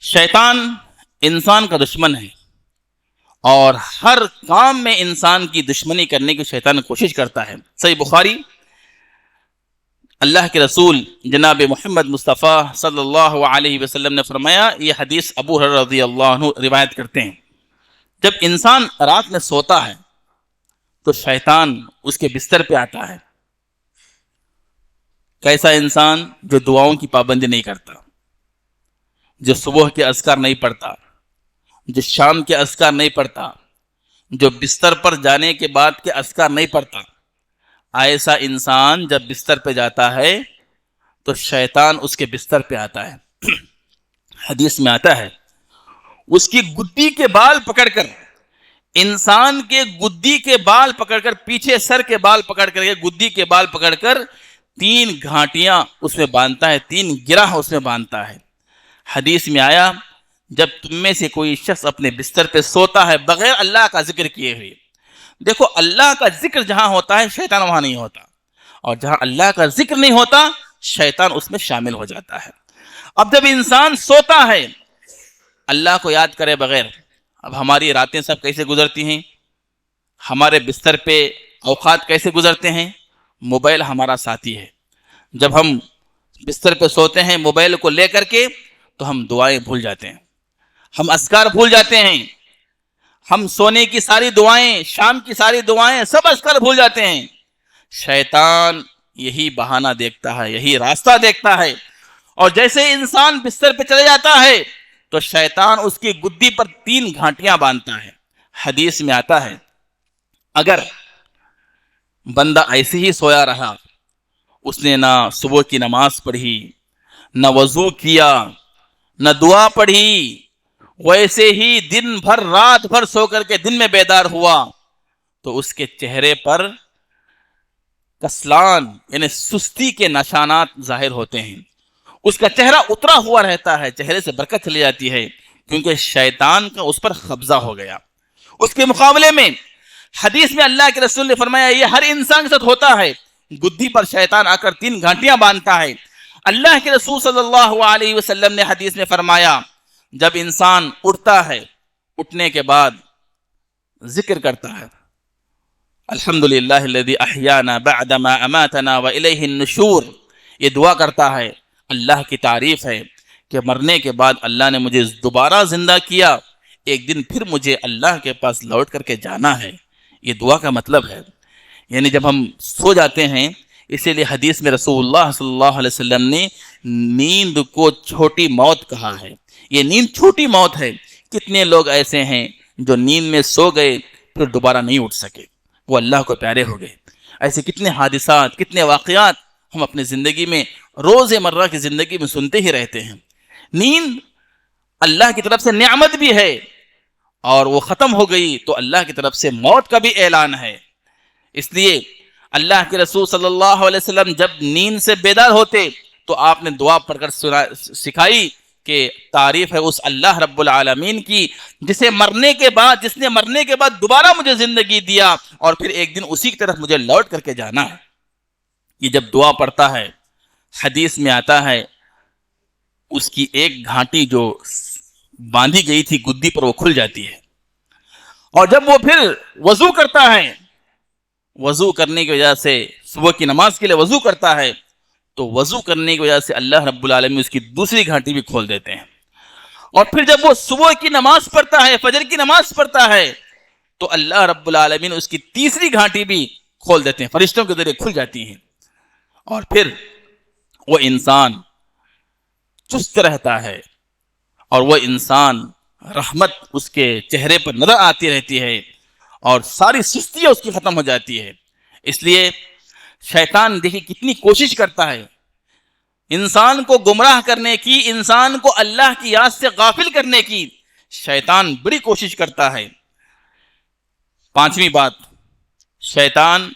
شیطان انسان کا دشمن ہے اور ہر کام میں انسان کی دشمنی کرنے کی شیطان کوشش کرتا ہے. صحیح بخاری، اللہ کے رسول جناب محمد مصطفیٰ صلی اللہ علیہ وسلم نے فرمایا، یہ حدیث ابو ہریرہ رضی اللہ عنہ روایت کرتے ہیں، جب انسان رات میں سوتا ہے تو شیطان اس کے بستر پہ آتا ہے. کیسا انسان؟ جو دعاؤں کی پابندی نہیں کرتا، جو صبح کے اذکار نہیں پڑھتا، جو شام کے اذکار نہیں پڑھتا، جو بستر پر جانے کے بعد کے اذکار نہیں پڑھتا. ایسا انسان جب بستر پہ جاتا ہے تو شیطان اس کے بستر پہ آتا ہے. حدیث میں آتا ہے اس کی گدی کے بال پکڑ کر، انسان کے گدی کے بال پکڑ کر، پیچھے سر کے بال پکڑ کر کے گدی کے بال پکڑ کر 3 گھانٹیاں اس میں باندھتا ہے، 3 گرہ اس میں باندھتا ہے. حدیث میں آیا جب تم میں سے کوئی شخص اپنے بستر پہ سوتا ہے بغیر اللہ کا ذکر کیے ہوئے، دیکھو اللہ کا ذکر جہاں ہوتا ہے شیطان وہاں نہیں ہوتا، اور جہاں اللہ کا ذکر نہیں ہوتا شیطان اس میں شامل ہو جاتا ہے. اب جب انسان سوتا ہے اللہ کو یاد کرے بغیر، اب ہماری راتیں سب کیسے گزرتی ہیں، ہمارے بستر پہ اوقات کیسے گزرتے ہیں؟ موبائل ہمارا ساتھی ہے. جب ہم بستر پہ سوتے ہیں موبائل کو لے کر کے تو ہم دعائیں بھول جاتے ہیں، ہم اذکار بھول جاتے ہیں، ہم سونے کی ساری دعائیں، شام کی ساری دعائیں، سب اذکار بھول جاتے ہیں. شیطان یہی بہانہ دیکھتا ہے، یہی راستہ دیکھتا ہے، اور جیسے انسان بستر پہ چلے جاتا ہے تو شیطان اس کی گدی پر 3 گھانٹیاں باندھتا ہے. حدیث میں آتا ہے اگر بندہ ایسے ہی سویا رہا، اس نے نہ صبح کی نماز پڑھی، نہ وضو کیا، نہ دعا پڑھی، ویسے ہی دن بھر رات بھر سو کر کے دن میں بیدار ہوا تو اس کے چہرے پر کسلان یعنی سستی کے نشانات ظاہر ہوتے ہیں. اس کا چہرہ اترا ہوا رہتا ہے، چہرے سے برکت چلی جاتی ہے کیونکہ شیطان کا اس پر قبضہ ہو گیا. اس کے مقابلے میں حدیث میں اللہ کے رسول نے فرمایا یہ ہر انسان کے ساتھ ہوتا ہے، گدی پر شیطان آ کر 3 گھانٹیاں باندھتا ہے. اللہ کے رسول صلی اللہ علیہ وسلم نے حدیث میں فرمایا جب انسان اٹھتا ہے اٹھنے کے بعد ذکر کرتا ہے الحمدللہ الذی احیانا بعدما اماتنا والیہ النشور، یہ دعا کرتا ہے اللہ کی تعریف ہے کہ مرنے کے بعد اللہ نے مجھے دوبارہ زندہ کیا، ایک دن پھر مجھے اللہ کے پاس لوٹ کر کے جانا ہے. یہ دعا کا مطلب ہے. یعنی جب ہم سو جاتے ہیں، اسی لیے حدیث میں رسول اللہ صلی اللہ علیہ وسلم نے نیند کو چھوٹی موت کہا ہے. یہ نیند چھوٹی موت ہے. کتنے لوگ ایسے ہیں جو نیند میں سو گئے پھر دوبارہ نہیں اٹھ سکے، وہ اللہ کو پیارے ہو گئے. ایسے کتنے حادثات، کتنے واقعات ہم اپنی زندگی میں روز مرہ کی زندگی میں سنتے ہی رہتے ہیں. نیند اللہ کی طرف سے نعمت بھی ہے اور وہ ختم ہو گئی تو اللہ کی طرف سے موت کا بھی اعلان ہے. اس لیے اللہ کے رسول صلی اللہ علیہ وسلم جب نیند سے بیدار ہوتے تو آپ نے دعا پڑھ کر سکھائی کہ تعریف ہے اس اللہ رب العالمین کی جس نے مرنے کے بعد دوبارہ مجھے زندگی دیا اور پھر ایک دن اسی کی طرف مجھے لوٹ کر کے جانا ہے. یہ جب دعا پڑھتا ہے حدیث میں آتا ہے اس کی ایک گھانٹی جو باندھی گئی تھی گدی پر وہ کھل جاتی ہے. اور جب وہ پھر وضو کرتا ہے, وضو کرنے کی وجہ سے صبح کی نماز کے لیے وضو کرتا ہے تو وضو کرنے کی وجہ سے اللہ رب العالمین اس کی دوسری گھانٹی بھی کھول دیتے ہیں. اور پھر جب وہ صبح کی نماز پڑھتا ہے, فجر کی نماز پڑھتا ہے تو اللہ رب العالمین اس کی تیسری گھانٹی بھی کھول دیتے ہیں, فرشتوں کے ذریعے کھل جاتی ہیں. اور پھر وہ انسان چست رہتا ہے اور وہ انسان رحمت اس کے چہرے پر نظر آتی رہتی ہے اور ساری سستی اس کی ختم ہو جاتی ہے. اس لیے شیطان دیکھیں کتنی کوشش کرتا ہے انسان کو گمراہ کرنے کی, انسان کو اللہ کی یاد سے غافل کرنے کی. شیطان بڑی کوشش کرتا ہے. پانچویں بات, شیطان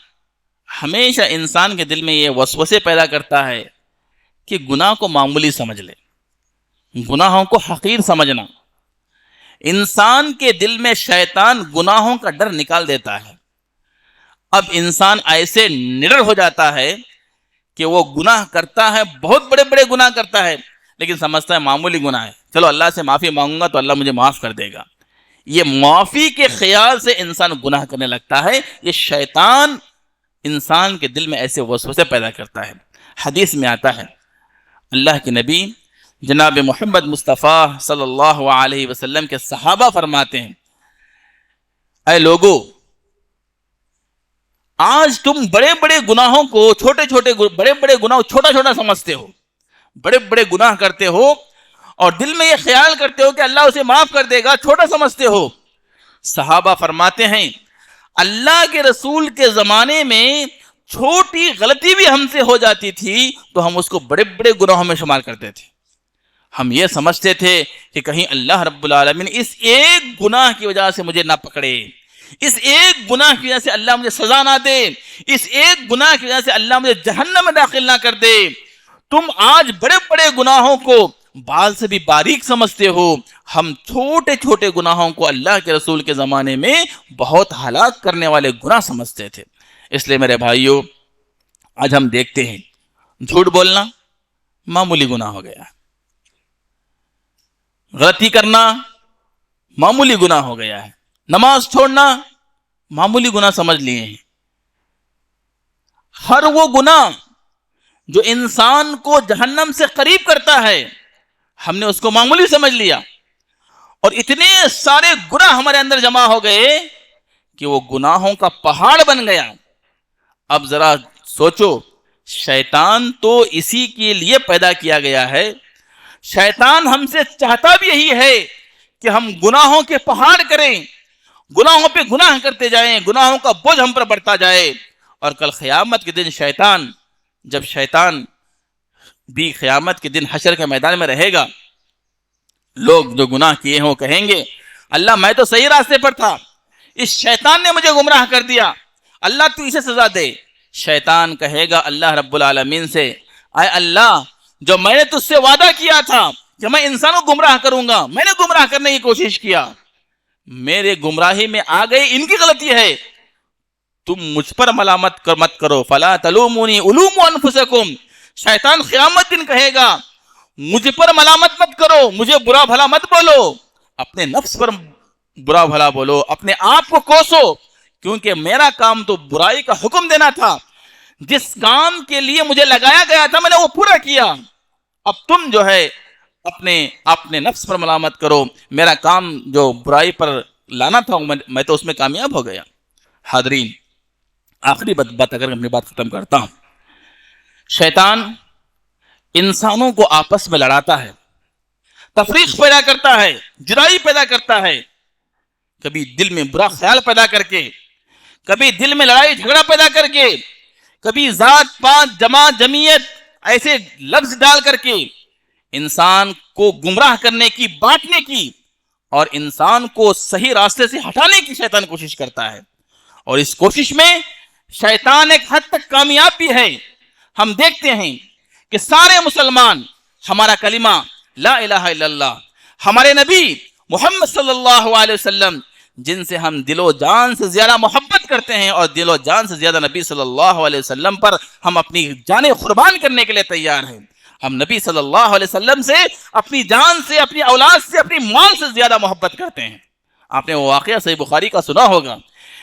ہمیشہ انسان کے دل میں یہ وسوسے پیدا کرتا ہے کہ گناہ کو معمولی سمجھ لے, گناہوں کو حقیر سمجھنا. انسان کے دل میں شیطان گناہوں کا ڈر نکال دیتا ہے. اب انسان ایسے نڈر ہو جاتا ہے کہ وہ گناہ کرتا ہے, بہت بڑے بڑے گناہ کرتا ہے, لیکن سمجھتا ہے معمولی گناہ ہے, چلو اللہ سے معافی مانگوں گا تو اللہ مجھے معاف کر دے گا. یہ معافی کے خیال سے انسان گناہ کرنے لگتا ہے. یہ شیطان انسان کے دل میں ایسے وسوسے پیدا کرتا ہے. حدیث میں آتا ہے اللہ کے نبی جناب محمد مصطفیٰ صلی اللہ علیہ وسلم کے صحابہ فرماتے ہیں, اے لوگو, آج تم بڑے بڑے گناہوں کو بڑے بڑے گناہوں چھوٹا چھوٹا سمجھتے ہو, بڑے بڑے گناہ کرتے ہو اور دل میں یہ خیال کرتے ہو کہ اللہ اسے معاف کر دے گا, چھوٹا سمجھتے ہو. صحابہ فرماتے ہیں اللہ کے رسول کے زمانے میں چھوٹی غلطی بھی ہم سے ہو جاتی تھی تو ہم اس کو بڑے بڑے گناہوں میں شمار کرتے تھے. ہم یہ سمجھتے تھے کہ کہیں اللہ رب العالمین اس ایک گناہ کی وجہ سے مجھے نہ پکڑے, اس ایک گناہ کی وجہ سے اللہ مجھے سزا نہ دے, اس ایک گناہ کی وجہ سے اللہ مجھے جہنم میں داخل نہ کر دے. تم آج بڑے بڑے گناہوں کو بال سے بھی باریک سمجھتے ہو, ہم چھوٹے چھوٹے گناہوں کو اللہ کے رسول کے زمانے میں بہت ہلاک کرنے والے گناہ سمجھتے تھے. اس لیے میرے بھائیوں, آج ہم دیکھتے ہیں جھوٹ بولنا معمولی گناہ ہو گیا, غلطی کرنا معمولی گناہ ہو گیا ہے, نماز چھوڑنا معمولی گناہ سمجھ لیے ہیں. ہر وہ گناہ جو انسان کو جہنم سے قریب کرتا ہے ہم نے اس کو معمولی سمجھ لیا, اور اتنے سارے گناہ ہمارے اندر جمع ہو گئے کہ وہ گناہوں کا پہاڑ بن گیا. اب ذرا سوچو, شیطان تو اسی کے لیے پیدا کیا گیا ہے. شیطان ہم سے چاہتا بھی یہی ہے کہ ہم گناہوں کے پہاڑ کریں, گناہوں پہ گناہ کرتے جائیں, گناہوں کا بوجھ ہم پر بڑھتا جائے. اور کل قیامت کے دن جب شیطان بھی قیامت کے دن حشر کے میدان میں رہے گا, لوگ جو گناہ کیے ہیں وہ کہیں گے اللہ میں تو صحیح راستے پر تھا, اس شیطان نے مجھے گمراہ کر دیا, اللہ تو اسے سزا دے. شیطان کہے گا اللہ رب العالمین سے, اے اللہ, جو میں نے تجھ سے وعدہ کیا تھا کہ میں انسانوں کو گمراہ کروں گا, میں نے گمراہ کرنے کی کوشش کیا, میرے گمراہی میں آ گئی, ان کی غلطی ہے, تم مجھ پر ملامت مت کرو. فلا تلومونی الوموا انفسکم. شیطان قیامت دن کہے گا مجھ پر ملامت مت کرو, مجھے برا بھلا مت بولو, اپنے نفس پر برا بھلا بولو, اپنے آپ کو کوسو, کیونکہ میرا کام تو برائی کا حکم دینا تھا. جس کام کے لیے مجھے لگایا گیا تھا میں نے وہ پورا کیا. اب تم جو ہے اپنے نفس پر ملامت کرو, میرا کام جو برائی پر لانا تھا میں تو اس میں کامیاب ہو گیا. حاضرین, آخری بات اگر اپنی بات ختم کرتا ہوں, شیطان انسانوں کو آپس میں لڑاتا ہے, تفریق پیدا کرتا ہے, جدائی پیدا کرتا ہے, کبھی دل میں برا خیال پیدا کر کے, کبھی دل میں لڑائی جھگڑا پیدا کر کے, کبھی ذات پات جماعت جمعیت ایسے لفظ ڈال کر کے انسان کو گمراہ کرنے کی, بانٹنے کی اور انسان کو صحیح راستے سے ہٹانے کی شیطان کوشش کرتا ہے. اور اس کوشش میں شیطان ایک حد تک کامیاب بھی ہے. ہم دیکھتے ہیں کہ سارے مسلمان ہمارا کلمہ لا الہ الا اللہ، ہمارے نبی محمد صلی اللہ علیہ وسلم جن سے ہم دل و جان سے زیادہ محبت کرتے ہیں، اور دل و جان سے زیادہ نبی صلی اللہ علیہ وسلم پر ہم اپنی جانیں قربان کرنے کے لیے تیار ہیں۔ ہم نبی صلی اللہ علیہ وسلم سے اپنی جان سے، اپنی اولاد سے، اپنی مال سے زیادہ محبت کرتے ہیں۔ آپ نے وہ واقعہ صحیح بخاری کا سنا ہوگا،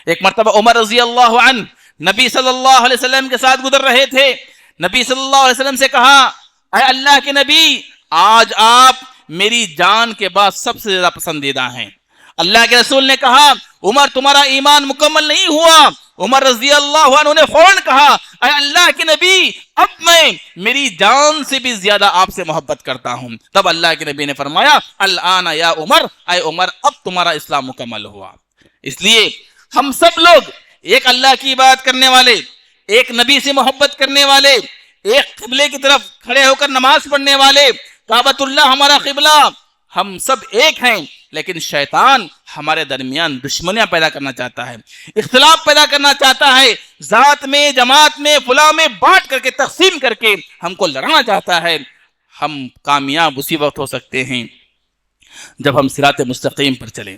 ایک مرتبہ عمر رضی اللہ عنہ نبی صلی اللہ علیہ وسلم کے ساتھ گزر رہے تھے۔ نبی صلی اللہ علیہ وسلم سے کہا، اے اللہ کے نبی، آج آپ میری جان کے بعد سب سے زیادہ پسندیدہ ہیں۔ اللہ کے رسول نے کہا، عمر تمہارا ایمان مکمل نہیں ہوا۔ عمر رضی اللہ عنہ نے فوراً کہا، اے اللہ کے نبی، اب میں میری جان سے بھی زیادہ آپ سے محبت کرتا ہوں۔ تب اللہ کے نبی نے فرمایا، الآن یا عمر، اے عمر اب تمہارا اسلام مکمل ہوا۔ اس لیے ہم سب لوگ ایک اللہ کی عبادت کرنے والے، ایک نبی سے محبت کرنے والے، ایک قبلے کی طرف کھڑے ہو کر نماز پڑھنے والے، کعبۃ اللہ ہمارا قبلہ، ہم سب ایک ہیں، لیکن شیطان ہمارے درمیان دشمنیاں پیدا کرنا چاہتا ہے، اختلاف پیدا کرنا چاہتا ہے، ذات میں، جماعت میں، فلاں میں بانٹ کر کے، تقسیم کر کے ہم کو لڑانا چاہتا ہے۔ ہم کامیاب اسی وقت ہو سکتے ہیں جب ہم صراط مستقیم پر چلیں،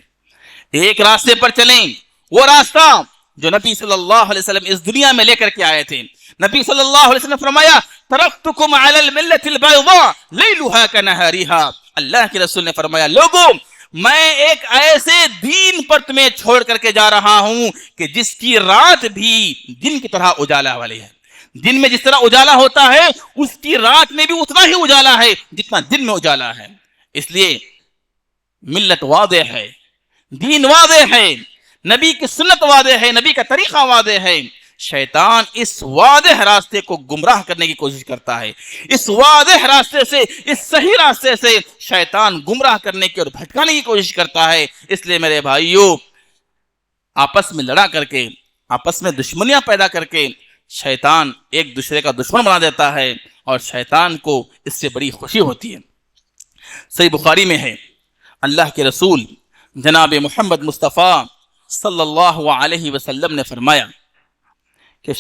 ایک راستے پر چلیں، وہ راستہ جو نبی صلی اللہ علیہ وسلم اس دنیا میں لے کر کے آئے تھے۔ نبی صلی اللہ علیہ وسلم نے فرمایا، ترکتکم علی الملۃ البیضاء لیلھا کنہارھا۔ اللہ کے رسول نے فرمایا، لوگوں میں ایک ایسے دین پر تمہیں چھوڑ کر کے جا رہا ہوں کہ جس کی رات بھی دن کی طرح اجالا والی ہے۔ دن میں جس طرح اجالا ہوتا ہے، اس کی رات میں بھی اتنا ہی اجالا ہے جتنا دن میں اجالا ہے۔ اس لیے ملت واضح ہے، دین واضح ہے، نبی کی سنت واضح ہے، نبی کا طریقہ واضح ہے۔ شیطان اس واضح راستے کو گمراہ کرنے کی کوشش کرتا ہے، اس واضح راستے سے، اس صحیح راستے سے شیطان گمراہ کرنے کی اور بھٹکانے کی کوشش کرتا ہے۔ اس لیے میرے بھائیوں، آپس میں لڑا کر کے، آپس میں دشمنیاں پیدا کر کے شیطان ایک دوسرے کا دشمن بنا دیتا ہے، اور شیطان کو اس سے بڑی خوشی ہوتی ہے۔ صحیح بخاری میں ہے، اللہ کے رسول جناب محمد مصطفیٰ صلی اللہ علیہ وسلم نے فرمایا کہ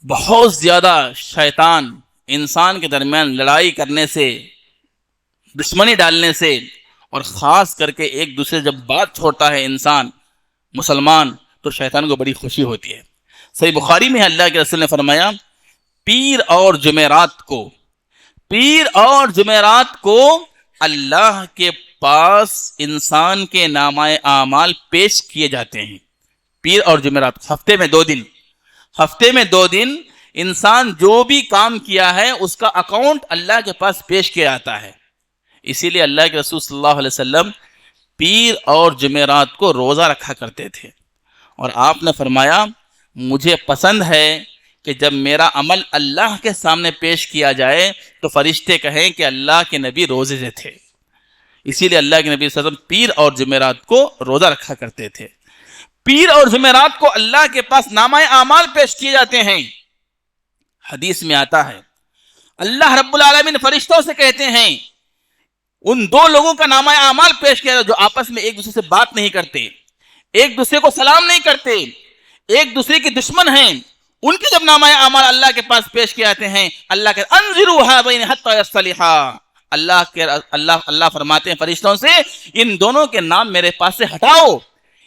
بہت زیادہ شیطان انسان کے درمیان لڑائی کرنے سے، دشمنی ڈالنے سے، اور خاص کر کے ایک دوسرے جب بات چھوڑتا ہے انسان مسلمان، تو شیطان کو بڑی خوشی ہوتی ہے۔ صحیح بخاری میں اللہ کے رسول نے فرمایا، پیر اور جمعرات کو اللہ کے پاس انسان کے نامہ اعمال پیش کیے جاتے ہیں۔ پیر اور جمعرات، ہفتے میں دو دن انسان جو بھی کام کیا ہے اس کا اکاؤنٹ اللہ کے پاس پیش کیا جاتا ہے۔ اسی لیے اللہ کے رسول صلی اللہ علیہ وسلم پیر اور جمعرات کو روزہ رکھا کرتے تھے، اور آپ نے فرمایا، مجھے پسند ہے کہ جب میرا عمل اللہ کے سامنے پیش کیا جائے تو فرشتے کہیں کہ اللہ کے نبی روزے سے تھے۔ اسی لیے اللہ کے نبی صلی اللہ علیہ وسلم پیر اور جمعرات کو روزہ رکھا کرتے تھے۔ پیر اور جمعرات کو اللہ کے پاس نامہ اعمال پیش کیے جاتے ہیں۔ حدیث میں آتا ہے، اللہ رب العالمین فرشتوں سے کہتے ہیں، ان دو لوگوں کا نامہ اعمال پیش کیا جو آپس میں ایک دوسرے سے بات نہیں کرتے، ایک دوسرے کو سلام نہیں کرتے، ایک دوسرے کے دشمن ہیں، ان کے جب نامہ اعمال اللہ کے پاس پیش کیے جاتے ہیں، اللہ کے انذروا هذین حتی یصطلحا، اللہ فرماتے ہیں فرشتوں سے، ان دونوں کے نام میرے پاس سے ہٹاؤ،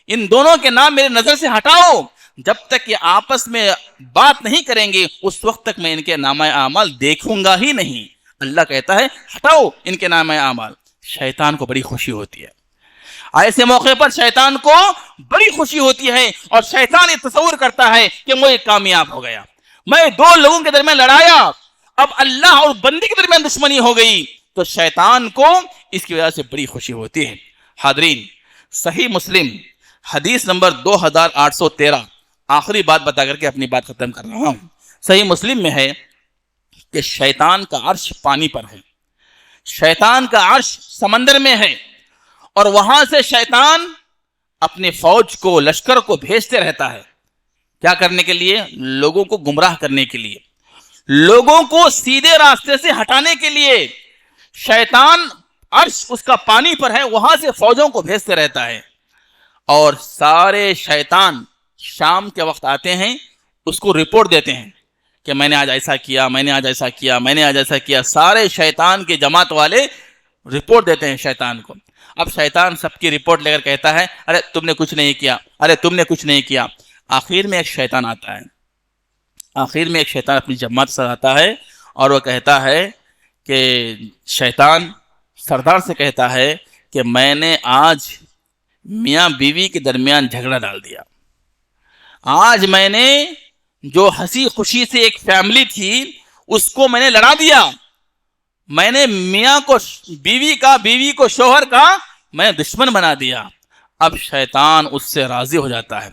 ان دونوں کے نام میرے نظر سے ہٹاؤ، جب تک یہ آپس میں بات نہیں کریں گے اس وقت تک میں ان کے نامہ اعمال دیکھوں گا ہی نہیں۔ اللہ کہتا ہے ہٹاؤ ان کے نامہ اعمال۔ شیطان کو بڑی خوشی ہوتی ہے، ایسے موقع پر شیطان کو بڑی خوشی ہوتی ہے، اور شیطان یہ تصور کرتا ہے کہ میں کامیاب ہو گیا، میں دو لوگوں کے درمیان لڑایا، اب اللہ اور بندے کے درمیان دشمنی ہو گئی، تو شیطان کو اس کی وجہ سے بڑی خوشی ہوتی ہے۔ حاضرین، صحیح مسلم حدیث نمبر 2813، آخری بات بتا کر کے اپنی بات ختم کر رہا ہوں۔ صحیح مسلم میں ہے کہ شیطان کا عرش پانی پر ہے، شیطان کا عرش سمندر میں ہے، اور وہاں سے شیطان اپنے فوج کو، لشکر کو بھیجتے رہتا ہے۔ کیا کرنے کے لیے؟ لوگوں کو گمراہ کرنے کے لیے، لوگوں کو سیدھے راستے سے ہٹانے کے لیے۔ شیطان عرش اس کا پانی پر ہے، وہاں سے فوجوں کو بھیجتے رہتا ہے، اور سارے شیطان شام کے وقت آتے ہیں، اس کو رپورٹ دیتے ہیں کہ میں نے آج ایسا کیا، میں نے آج ایسا کیا، میں نے آج ایسا کیا. سارے شیطان کے جماعت والے رپورٹ دیتے ہیں شیطان کو. اب شیطان سب کی رپورٹ لے کر کہتا ہے ارے تم نے کچھ نہیں کیا، ارے تم نے کچھ نہیں کیا. آخر میں ایک شیطان آتا ہے، آخر میں ایک شیطان اپنی جماعت سے آتا ہے اور وہ کہتا ہے کہ شیطان سردار سے کہتا ہے کہ میں نے آج میاں بیوی کے درمیان جھگڑا ڈال دیا. آج میں نے جو ہنسی خوشی سے ایک فیملی تھی اس کو میں نے لڑا دیا. میں نے میاں کو بیوی کا، بیوی کو شوہر کا میں دشمن بنا دیا. اب شیطان اس سے راضی ہو جاتا ہے،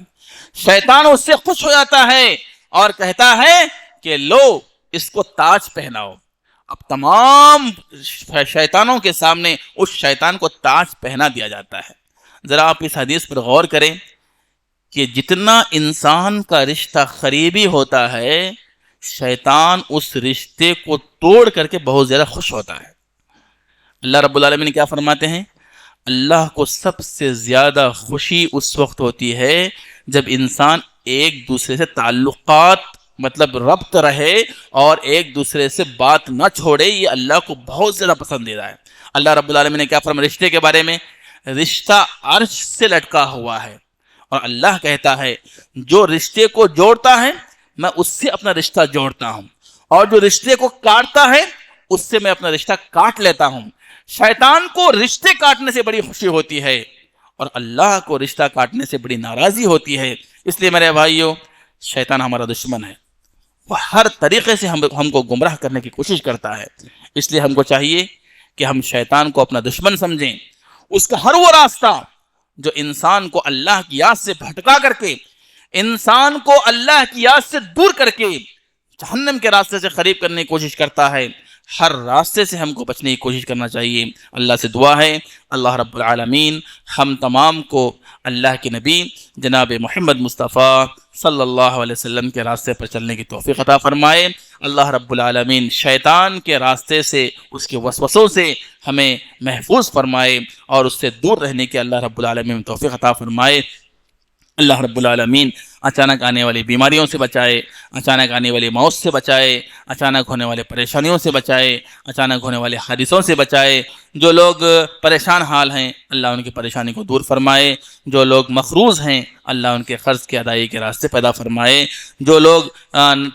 شیطان اس سے خوش ہو جاتا ہے اور کہتا ہے کہ لو اس کو تاج پہناؤ. اب تمام شیطانوں کے سامنے اس شیطان کو تاج پہنا دیا جاتا ہے. ذرا آپ اس حدیث پر غور کریں کہ جتنا انسان کا رشتہ قریبی ہوتا ہے شیطان اس رشتے کو توڑ کر کے بہت زیادہ خوش ہوتا ہے. اللہ رب العالمین کیا فرماتے ہیں؟ اللہ کو سب سے زیادہ خوشی اس وقت ہوتی ہے جب انسان ایک دوسرے سے تعلقات مطلب ربط رہے اور ایک دوسرے سے بات نہ چھوڑے. یہ اللہ کو بہت زیادہ پسندیدہ ہے. اللہ رب العالمین نے کیا فرمایا رشتے کے بارے میں؟ رشتہ عرش سے لٹکا ہوا ہے اور اللہ کہتا ہے جو رشتے کو جوڑتا ہے میں اس سے اپنا رشتہ جوڑتا ہوں، اور جو رشتے کو کاٹتا ہے اس سے میں اپنا رشتہ کاٹ لیتا ہوں. شیطان کو رشتے کاٹنے سے بڑی خوشی ہوتی ہے اور اللہ کو رشتہ کاٹنے سے بڑی ناراضی ہوتی ہے. اس لیے میرے بھائیو، شیطان ہمارا دشمن ہے، وہ ہر طریقے سے ہم کو گمراہ کرنے کی کوشش کرتا ہے. اس لیے ہم کو چاہیے کہ ہم شیطان کو اپنا دشمن سمجھیں. اس کا ہر وہ راستہ جو انسان کو اللہ کی یاد سے بھٹکا کر کے، انسان کو اللہ کی یاد سے دور کر کے جہنم کے راستے سے قریب کرنے کی کوشش کرتا ہے، ہر راستے سے ہم کو بچنے کی کوشش کرنا چاہیے. اللہ سے دعا ہے اللہ رب العالمین ہم تمام کو اللہ کے نبی جناب محمد مصطفیٰ صلی اللہ علیہ وسلم کے راستے پر چلنے کی توفیق عطا فرمائے. اللہ رب العالمین شیطان کے راستے سے، اس کے وسوسوں سے ہمیں محفوظ فرمائے اور اس سے دور رہنے کی اللہ رب العالمین توفیق عطا فرمائے. اللہ رب العالمین اچانک آنے والی بیماریوں سے بچائے، اچانک آنے والی موت سے بچائے، اچانک ہونے والے پریشانیوں سے بچائے، اچانک ہونے والے حادثوں سے بچائے. جو لوگ پریشان حال ہیں اللہ ان کی پریشانی کو دور فرمائے. جو لوگ مقروض ہیں اللہ ان کے قرض کی ادائیگی کے راستے پیدا فرمائے. جو لوگ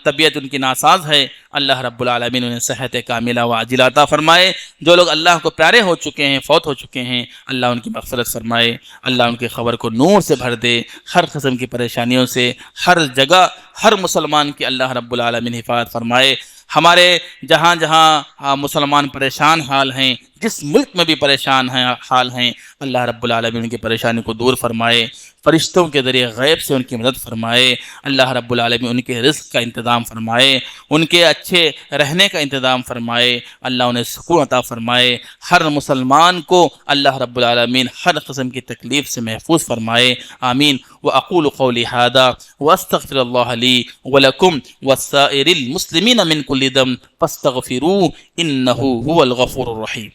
طبیعت ان کی ناساز ہے اللہ رب العالمین انہیں صحت کاملہ و عاجلہ عطا فرمائے. جو لوگ اللہ کو پیارے ہو چکے ہیں، فوت ہو چکے ہیں، اللہ ان کی مغفرت فرمائے. اللہ ان کی خبر کو نور سے بھر دے. ہر قسم کی پریشانیوں سے ہر جگہ ہر مسلمان کی اللہ رب العالمین حفاظت فرمائے. ہمارے جہاں جہاں مسلمان پریشان حال ہیں، جس ملک میں بھی پریشان حال ہیں اللہ رب العالمین ان کی پریشانی کو دور فرمائے. فرشتوں کے ذریعے غیب سے ان کی مدد فرمائے. اللہ رب العالمین ان کے رزق کا انتظام فرمائے، ان کے اچھے رہنے کا انتظام فرمائے. اللہ انہیں سکون عطا فرمائے. ہر مسلمان کو اللہ رب العالمین ہر قسم کی تکلیف سے محفوظ فرمائے. آمین. واقول قولی ھذا واستغفر اللہ لی ولکم والسائر المسلمین من کل ذنب فاستغفروه انہ هو الغفور الرحیم.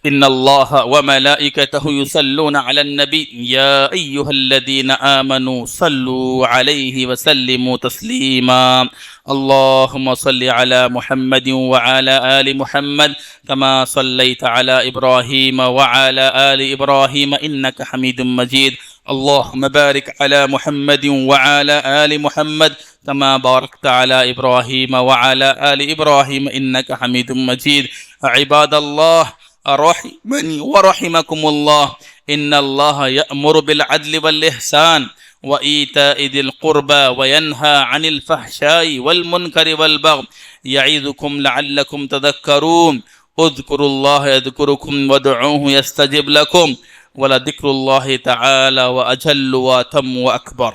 ان اللہ وملائکتہ یصلون علی النبی یا ایہا الذین آمنوا صلوا علیہ وسلموا تسلیما. اللهم صل على محمد وعلى آل محمد كما صليت على إبراهيم وعلى آل إبراهيم إنك حميد مجيد. اللهم بارك على محمد وعلى آل محمد كما باركت على إبراهيم وعلى آل إبراهيم إنك حميد مجيد. عباد الله رحمني ورحمكم الله إن الله يأمر بالعدل والإحسان وإيتاء ذي القربى وينهى عن الفحشاء والمنكر والبغي يعظكم لعلكم تذكرون. اذكروا الله يذكركم وادعوه يستجب لكم ولذكر الله تعالى وأجل وأتم وأكبر.